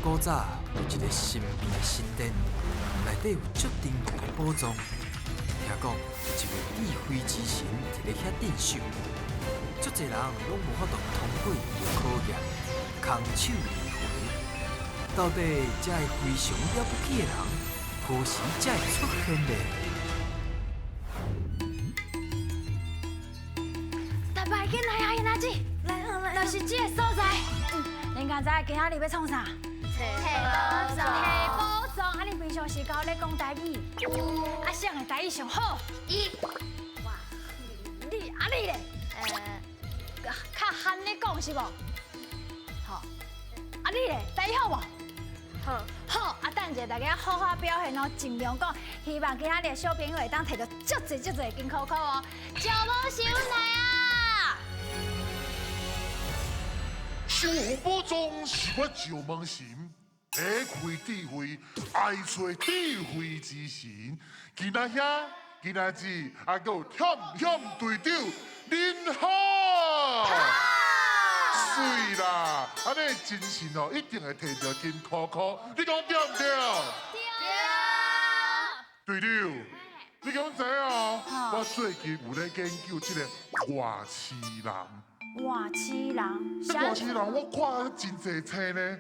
古早有一个神秘的神殿，内底有足珍贵的宝藏。听讲有一位智慧之神伫咧遐镇守，足侪人拢无法度通过伊的考验，空手而回。到底这个非常了不起的人，何时才会出现呢？大伯紧来啊，英仔姐，来，就是这个所在。恁刚才今仔日要创啥？宝藏宝藏，啊！你平常时教咧讲台语，啊，谁的台语上好？哇，你咧？较憨咧讲是无？好，啊你咧？台语好无？好，好，啊等者大家好好表现哦，尽量讲，希望今仔日的小朋友会当摕到足侪的金箍箍哦，招无收来啊！守护宝藏是我赵梦神，打开智慧，爱找智慧之神。今仔遐，今仔日还有险险队长林好，水啦！安尼真神哦，一定会摕到金箍箍。你讲对唔对？队长，你讲知哦？我最近有咧研究这个外星人。外星人，外星人，我看真侪册呢，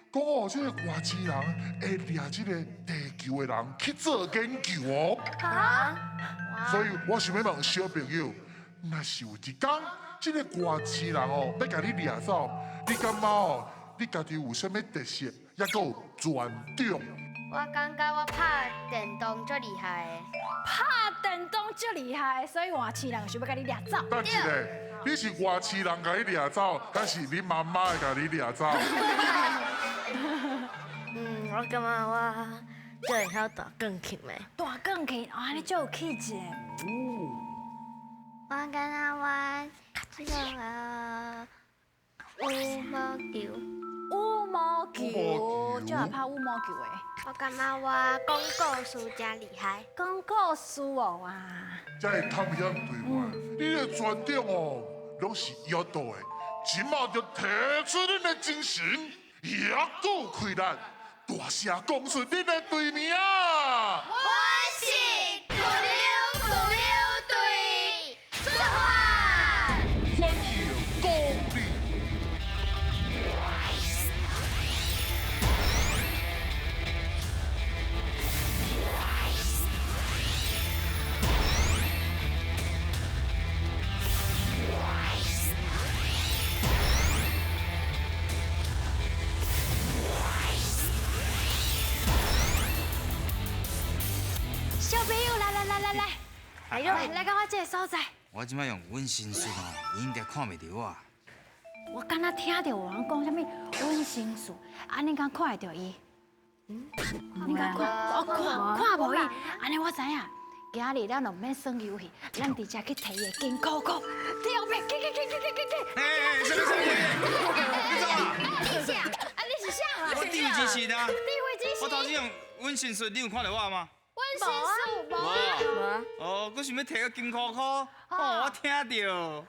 讲哦，这个外星人会掠这个地球的人去做研究哦。所以我想要问小朋友，若是有一天，这个外星人哦要甲你掠走，你感觉哦，你家己有啥物特色，也阁有专长？我感觉我拍电动最厉害的。拍电动足厉害，所以外星人想要甲你掠走。等一下，你是外星人甲你掠走，还是你妈妈会甲你掠走？我感觉我最会晓大钢琴的。大钢琴，啊，你足有气质的。我感觉我这个羽毛球。羽毛球，羽毛球就会拍羽毛球的。我感觉我讲故事真厉害。讲故事哦，哇！才会探险对外。你的专长哦，拢是摇到的，今嘛就提出恁的精神，野狗开力，大声讲出恁的队名啊！我是鼓溜队出发。欢迎光临。小朋友，来到我这个所在。我即摆用稳心术哦，伊应该看袂到我。我刚刚听到有人讲什么温心术，啊，你敢看会到伊？你敢看无伊？安尼我知影，今日咱就免耍游戏，咱直接去摕伊的金箍箍，对面，去！哎，什么？你走啊！你啥？啊，你是啥啊？我地位之神啊！地位之神。我头先用稳心术，你有看到我吗？温心术无啊？哦，我想要摕个金箍箍，哦，我听到，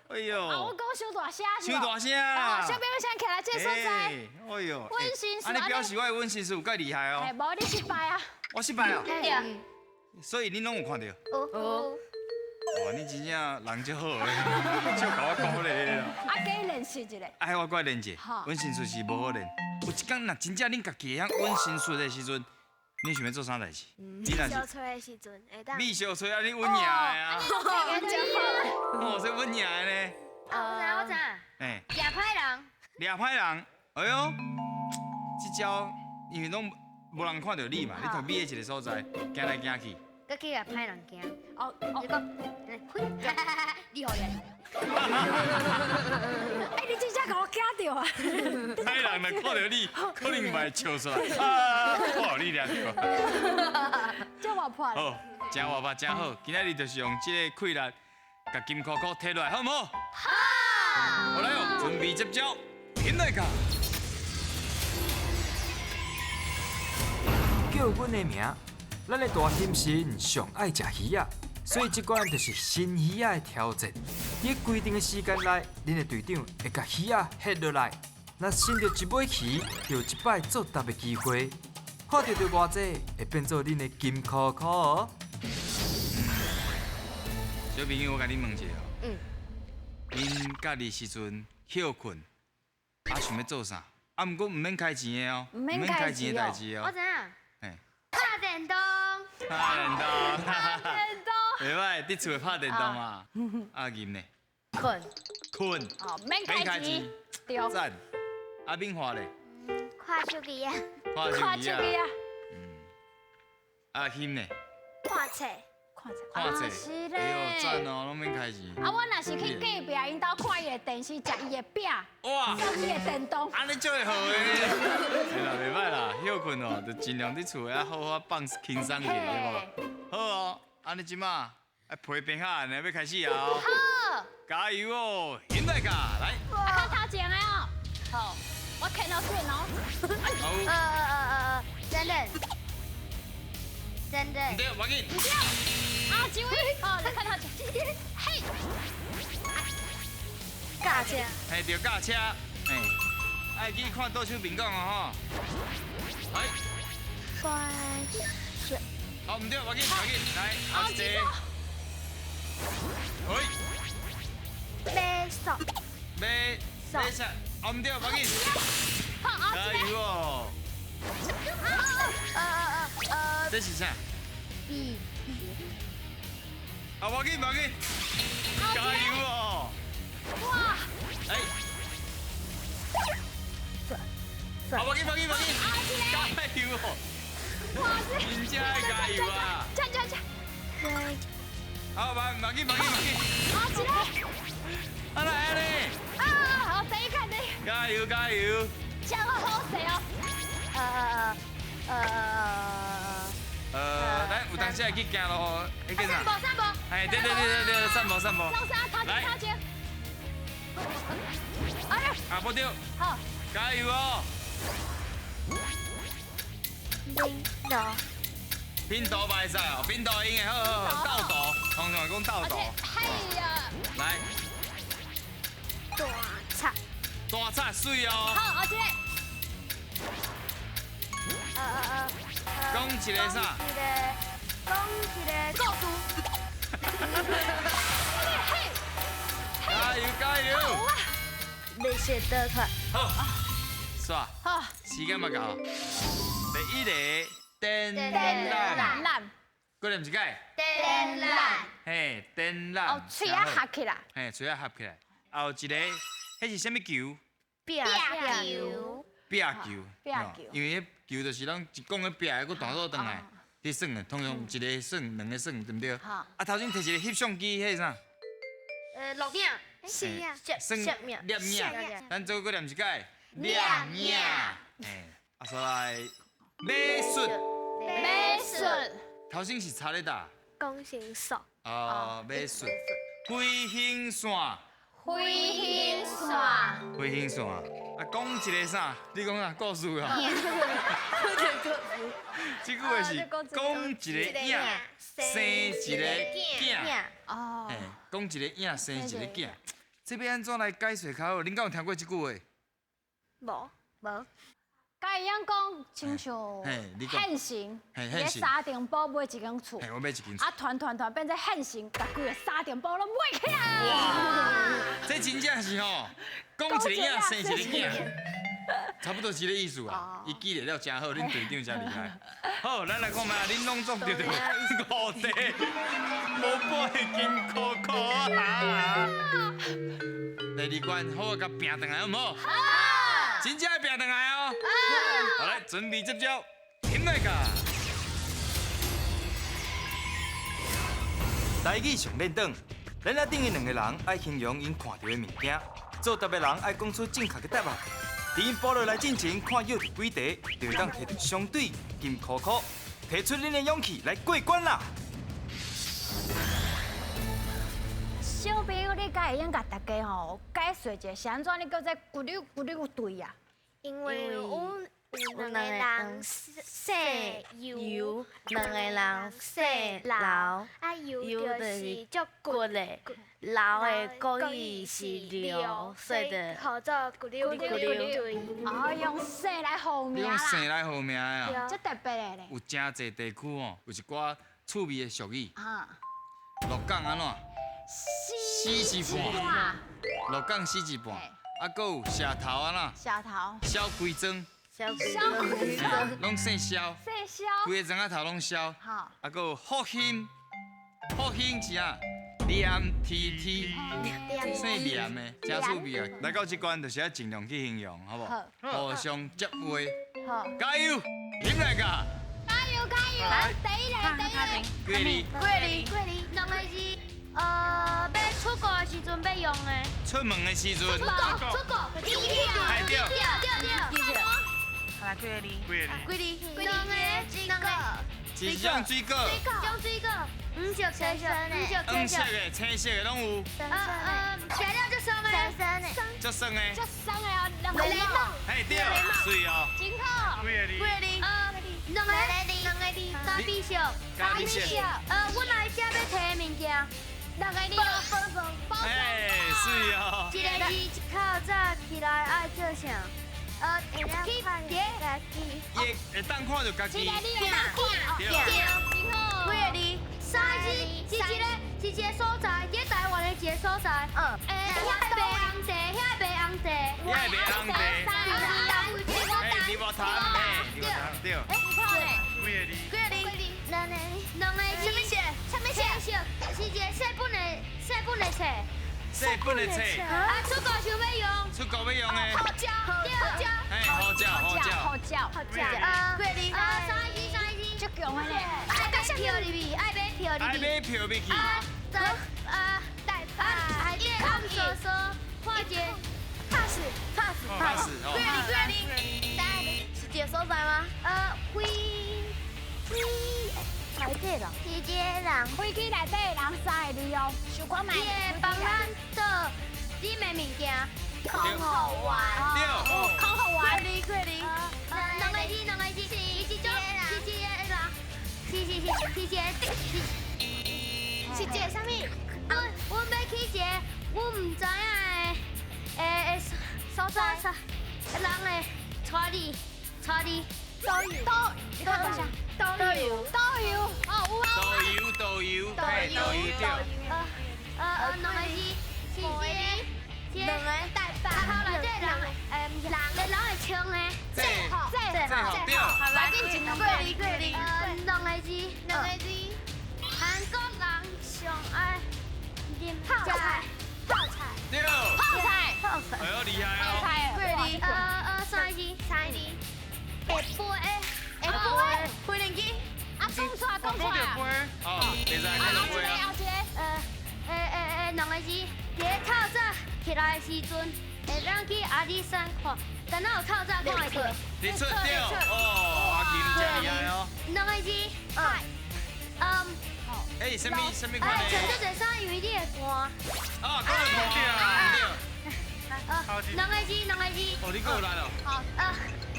哎呦！啊，我讲伤大声是伤大声啦！小朋友先起来这所在。哎呦！温心术。啊，你表示我的稳心术有够厉害哦。哎，无你失败啊！我失败哦。对。所以你拢有看到？哦。哇，你真正人足好诶，就甲我鼓励啦。啊，给练习一下。哎，我过来练一下。稳心术是无好练，有一天若真正恁家己会晓稳心术的时阵，你想要做啥代志？你若小吹的时阵会当。你小吹啊，你稳赢的啊。哦，这稳赢的呢。我知。哎，掠歹人。掠歹人，哎呦，这招因为拢无人看到你嘛，你特别的一个所在，行来行去。佮去掠歹人行。哦，你讲，厉害嘞！哎，你真正甲我惊到啊！歹人若看到你，可能袂笑出来。啊，我互你掠到。这活泼。好，真活泼，真好。今仔日就是用这个气力，甲金箍箍摕落来，好唔好？好。好来哦，准备接招，天来卡。叫阮的名，咱的大天神上爱食鱼啊，所以这关就是新鱼仔的挑战。伫规定的时间内，恁的队长会甲鱼仔下落来，若升到一尾期，就有一摆作答的机会，看到偌济，会变做恁的金箍箍哦。小朋友，我甲你问一下哦。恁家己时阵休困，想要做啥？毋过毋免开钱的哦，唔免开钱的代志哦。我知影，嘿，拍电动，拍电动，电动。袂歹，伫厝拍电动嘛。阿银呢？困。困。哦，免开钱。对。赞。阿炳华咧？看手机啊，看手机啊。阿欣呢？看册，看册。是哎呦，咧。赞哦，拢免开钱。啊，我若是去隔壁因兜看伊的电视，食伊的饼，哇！用伊的电动。安尼就会好诶。是啦，袂歹啦，休困哦，就尽量伫厝遐好好放轻松一点，对无？好哦，安尼即马爱陪平下安尼要开始啊！好。加油哦，尹大家来。啊，看头前的哦。好，我看到顺哦。好。真的，真的唔，对，要紧。不要。啊，几位？哦，来看头前。嘿。驾车，嘿，着驾车，嘿，爱去看倒手边讲哦吼。来，关水，好，唔对，要紧，来，后一个。喂，买手，马啥？哦，唔对，要紧，好，加油哦！这是啥？笔，啊，要紧，加油哦！哇。哎，啊，要紧，加油哦！哇，真正要加油啊！加。对，好，要紧。好，起来。啊来啊你！啊，好，等一看。加油！这样好谁哦？咱有当时会去行路，迄叫啥？散步。哎，对，散步。上山，头前。哎呀，啊，不对，好。加油哦！领导，拼图袂使哦，拼图用的好，斗图，通常讲斗图。嘿呀。来，大叉，大叉水哦。好，后一个。讲一个啥？讲一个故事，加油！你写得快，好，煞，好。时间嘛到。第一个电电缆，烂。过来唔是解？电缆，嘿，电缆。哦，喙啊合起来。嘿，嘴啊合起来。后一个，迄是啥物球？壁球，壁球。壁球因为迄球就是咱一讲个壁，佫弹倒转来，去算的。通常一个算，两个算，对不对？好。啊，头前摕一个翕相机，迄是啥？录影，是呀，算摄影。咱做过念一解，摄影。嘿，啊，所来美术。美术。头先是差咧搭。弓形手，美术。飞行线。飞行线。飞行线。啊，讲一个啥？你讲啥故事啊？这句话是讲一个影，生一个囝。哦。嘿，讲一个影生一个囝，这要安怎来解释较好？恁敢有听过这句话？无，甲伊样讲，亲像嘿你讲现行，嘿伫沙丁堡买一间厝，嘿，我买一间厝。啊团变成现行，甲规个沙丁堡拢买起来。这真正是吼，讲一个影生一个囝，差不多是个意思啊。伊记得了真好，恁队长真厉害。好，咱来看卖，恁拢总对着5题，无买金箍箍啊！第二关好甲拼转来好唔好？真正要拼转来哦！好来，准备接招，听来个。台语上练档，咱啊顶的两个人爱形容因看到的物件，做答的人爱讲出正确的答案。伫因报落来进前看有几题，就会当摕到相对金箍箍，提出恁的勇气来过关啦！小朋友，你敢会用甲大家吼解释一下，是安怎你搁在咕溜咕溜对呀？因为有两个人洗油，两个人洗老，啊油就是足骨的，老的国语是流，所以就合作咕溜咕溜。哦，用洗来好你名啦，用姓来好名的啊。这特别的咧。有真侪地区哦，有一寡趣味的俗语。啊，鹿港安怎？死一半，鹿港死一半。啊，搁有蛇头安怎？小头，烧规庄，小龟拢姓烧，细小，规个庄仔头拢烧。好，啊，搁有福兴，福兴是啊，黏 T， 姓黏的，真趣味啊！来到这关就是要尽量去形容，好不好？互相接话，好，加油，饮来噶！加油加油！来，第一个，桂林，桂林，两个是要出国的时阵要用的。出门的时阵，出国，机票，哎对对。来桂林，两个一种水果，五色青色的，黄色的、青色的拢有，材料就生的，足酸的，这三个哦，两个雷梦，哎对，水哦，金好，桂林，两个咖啡色，咖啡色，我来这要摕物件，两个你包哎水哦，一个是一口早起来爱做啥？去碟，也会当看到家己，一个你的对，金好，几个字？三字，是一个所在，在台湾的一个所在。遐白红茶，遐白红茶，遐白红茶哎，梨木糖，哎，梨木糖，对，你看嘞，桂林，两个是什么色？是一个细本的册。细本的册，出国想要用。出国要用的，好教，哎，好叫，桂林，三一，这强的嘞，爱买票入去，爱买票入爱去。买票入去，海淀看说化解 pass，哦，桂林，是这个所在吗？台底咯，是一个人，飞机内底的人三个字哦，想看卖，伊会帮咱做你的物件，空好玩。对，空好玩，桂林，两个字，是一个人，是一个啥物？我要去一个我唔知影的所在，人会带你，你看多少？导游，哦，有啊，导游，哎，导游对，两个字，是一个带饭，头内底人会冲的，最好对，来紧进两桂林，两个字，韩国人上爱啉泡菜，对，泡菜，哎呦厉害哦，桂林，三字，会飞轮机，啊，讲出来，哦，别再看到杯啊，两个字，在透早起来的时阵，会让去阿里山看，敢若有透早看会到。你出对，哦，阿金真厉害哦，两个字，哎，什么款的？穿做一衫，因为你会寒。啊，够了，对，两个字，哦，你够来了，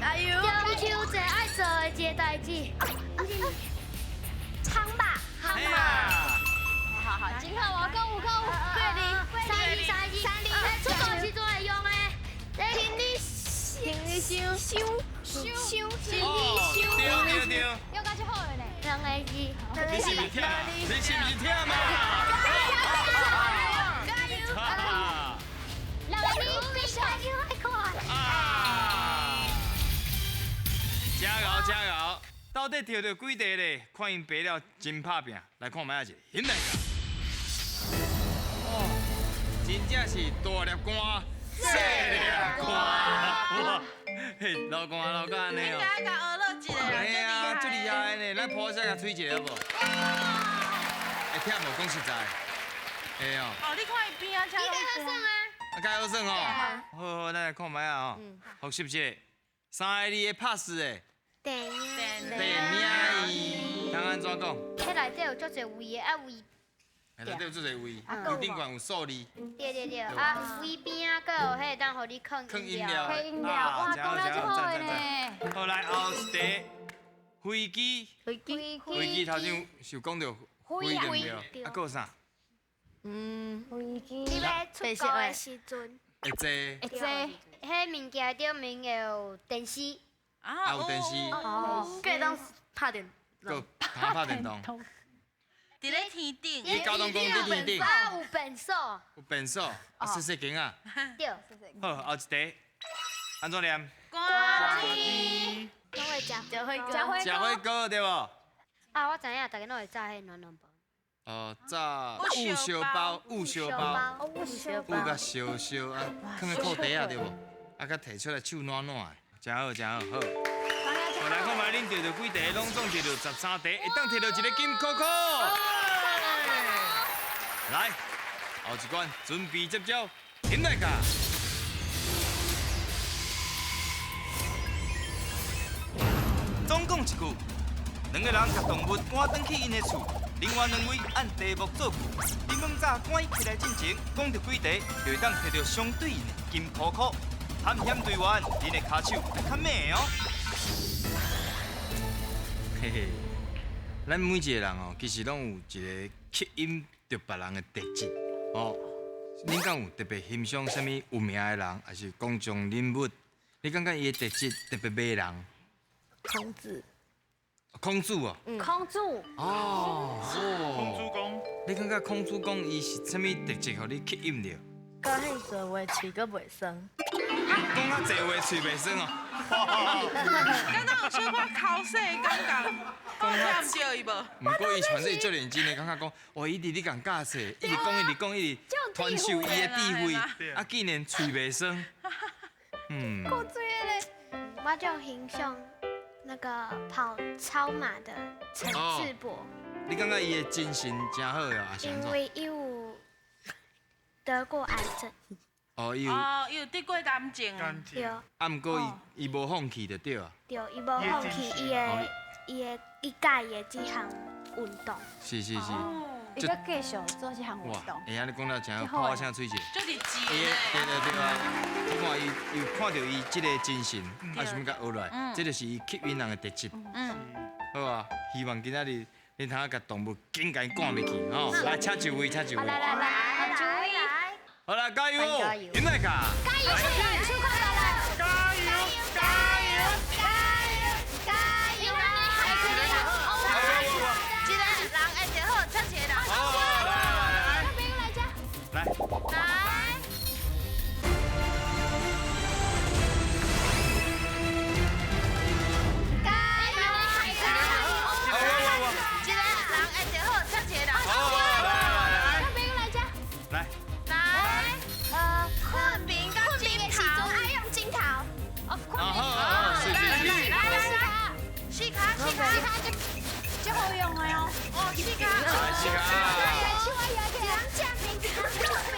加油！中秋节爱做的一个代志，唱吧，哎呀，好，金好，我讲有，桂林，三字，出国时阵会用的，行李箱，对，又讲就好了呢。两个字，你是不是忝嘛？加油！啊！两个字，必须啊！加油！到底钓到几题咧？看因爬了真拍拼，来看卖一下，现在。哦，真正是大粒汗，细粒汗。嘿，老干安尼哦。应该学了一个，哎呀，最厉害呢！咱抱一下吹一下好无？会忝无？讲实在，会哦。哦，你看伊边啊，车应该好算啊。啊，加好算哦。好，咱来看卖啊哦。复习一下，三个字的拍死的，电影，电影，通安怎讲？迄内底有足侪位的，啊位内底有做侪位，啊还有伊顶悬有数字，对，啊，位边啊，搁有迄当互你放放饮饮料。料配饮料，哇，讲了这好的呢。好来后一题，飞机，飞机，飞机头先是有讲到飞对不对？啊，还有啥？飞机，你要出国的时阵，会坐，会坐，迄物件顶面会有电视，啊有电视，哦，搁会当拍电。搁拍电动。伫咧天顶，你交通工伫天顶，啊，有便所，有便所，啊细细间啊。对。好，后一题，安怎念？歌机，拢会食吃火食火锅对无？啊，我知影，大家拢会炸迄暖暖包。炸雾烧包，雾烧包，雾甲烧烧啊，放在裤底啊对无？啊，甲摕出来手暖暖的，真好真好，好。好来看卖恁摕到几题，拢总摕到13题，会当摕到一个金扣扣。来，后一关准备接招，林大家。总讲一句，两个人甲动物赶转去因的厝，另外两位按题目做句。你们早赶起来进前，讲到几题，就会当摕到相对应的金扣扣。探险队员，恁的骹手要较猛哦。嘿嘿，咱每一个人哦，其实拢有一个吸引着别人的特质哦。恁敢有特别欣赏什么有名的人，还是公众人物？你感觉伊的特质特别迷人？孔子，孔子哦。空主，哦。公主公，你感觉孔子讲伊是什么特质，互你吸引着？讲迄阵话喙阁袂酸。讲较济话喙袂酸哦。敢若有小可口水的感觉，讲毋着伊无？毋过伊传说伊足认真的，感觉讲，哇，伊直咧共教册，一直讲，一直讲，一直传授伊的智慧，啊，竟然喙袂酸。嗯。够醉嘞。我就欣赏那个跑超马的陈志博，你感觉伊的精神真好哦，还是安因怎？为伊有得过癌症，哦，伊有，哦，伊有得过癌症，对啊，毋过伊无放弃就对啊。对，伊无放弃伊介意的这项运动。是是是。伊要继续做这项运哇动，，会安尼讲了真好，拍声喙舌。就日志伊对呢。对啊，我看伊有看到伊即个精神，啊，想甲学落来，这就是伊吸引人的特质。好啊，希望今仔日恁通甲动物紧甲伊赶袂去吼。来，请一位，请一位。来，注意，好啦，加油哦加油，林大家。加油！出快乐了！加油！一个人会着好，唱一个人。来，来，一个人会着好，唱一个人。来，昆明甲金桃，爱用金桃。好，是是是。四卡就好用的哦。哦，四卡。来，是啊。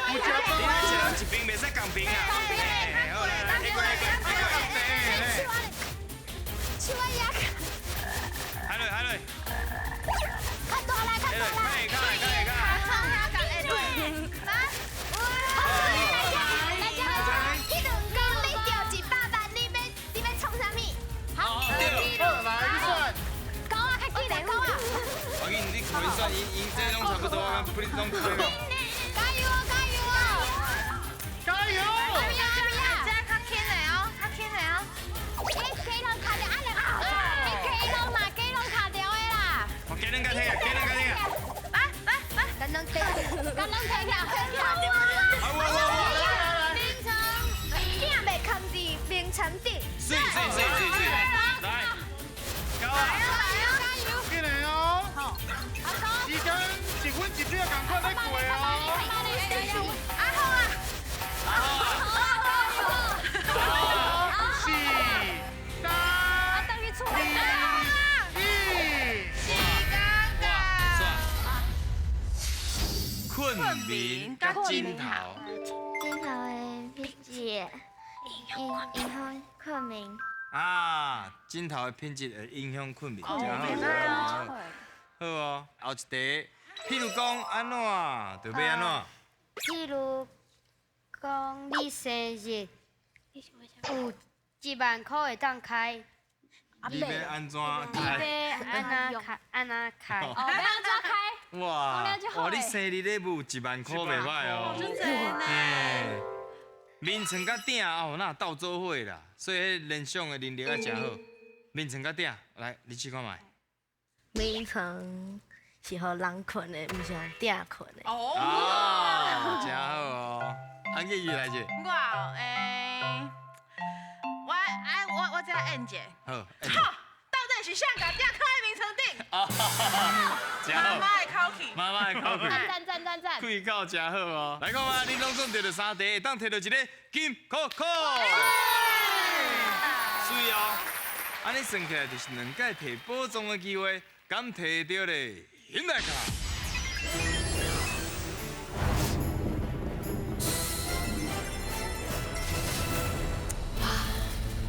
两你一人一边，袂使共边啊。好来来，你过来，海瑞海瑞，海瑞，我给你口音算，赢这种差不多，不你拢不对了。加油！我给人家听啊，给人家听啊。水，来，高啊！进来哦！时间一分一秒，赶快来过哦！四、三、困眠甲枕头，金桃的笔记，银行昆明。啊，枕头的品质会影响困眠，真好，真好。好哦，后一题，譬如讲安怎，就要安怎。譬如讲，你生日有1万块会当开，你要安怎你开？要安那开？哦，要安怎开？哇这样就好哇！欸你生日礼物1万块袂歹哦。就这呢。嘿，面床甲鼎哦，那斗做伙啦，所以迄联想的能力也真好。面床甲鼎，来，你试看卖。眠床是互人困的，毋是互鼎困的。哦，哦，真好哦。安继续来者。我只演者。好。好，到底是谁甲鼎靠在眠床顶？啊，真妈好。妈的口气。妈妈的口气。赞！开口真好哦！来看嘛，恁拢总摕到3题，会当摕到一个金扣扣。水哦，安尼算起来就是2届摕宝藏的机会，敢摕到咧？现在看。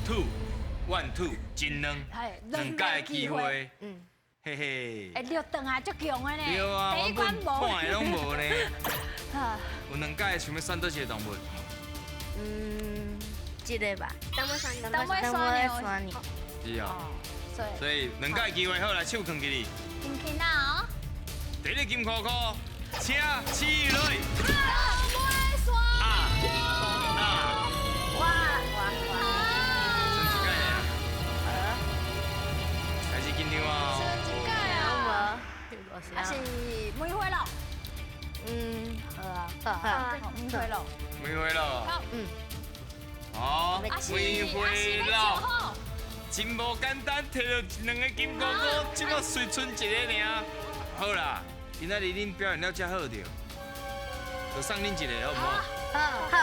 Two, 1, 2，真两，2届的机会。嘿嘿。哎，六等啊，足强的呢。对啊，第一关无。半个拢无呢。啊，有2届想要选倒一个动物？这个吧。当尾选你。是啊。所以所以2届机会好来手扛起你。听听啊。第一个金箍箍，请起来。当尾选。啊。哇！剩一届呢？开始紧张啊！剩一届啊。还是梅花鹿。好，梅花鹿。梅花鹿。好。好，梅花鹿。鹿。真无简单，摕到2个金箍箍，只要随剩一个尔。好啦，今仔日恁表现了遮好着，就送恁一个好唔好？好。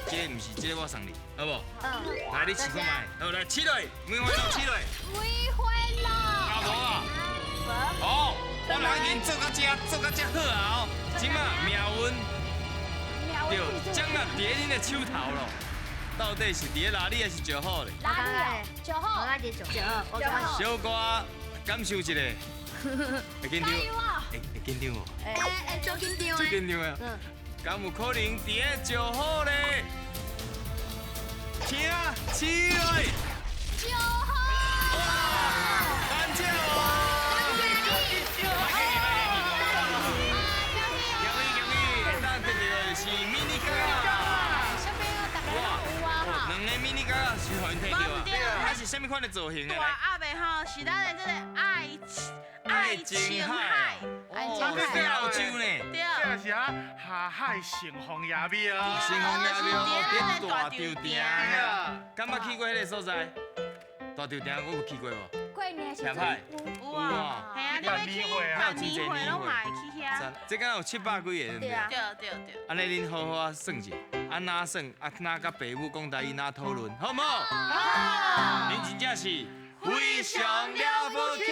这个毋是，这个我送你，好不好？来，你试看卖，好来，起来，梅花鹿起来。梅花鹿。啊无啊。哦，我人已经做到遮好啊！哦，即马命运就掌握伫恁的手头咯。到底是伫咧哪里，还是石好咧？哪里哦？9号。小可感受一下，会紧张？加油啊！会紧张无？做紧张最紧张啊！敢有可能伫咧石好咧？请起来9号。干叫哦！咱得到的是迷你卡。小朋友大家有啊哈。 2个迷你卡是互因摕到啊，它是什么款的造型的？大阿伯吼是咱的这个爱情海，哦，这澳洲呢？对，这是啊，下海乘风野庙。新红叶庙伫大稻埕啊，敢捌去过迄个所在？大稻埕我有去过无？过年的时徛歹。有啊，系啊，你要去办年会拢嘛会去遐。这敢有700几个，对不对？对。安尼恁好好算一下，安哪算，哪甲爸母讲台语哪讨论，好唔好？好。恁真正是非常了不起。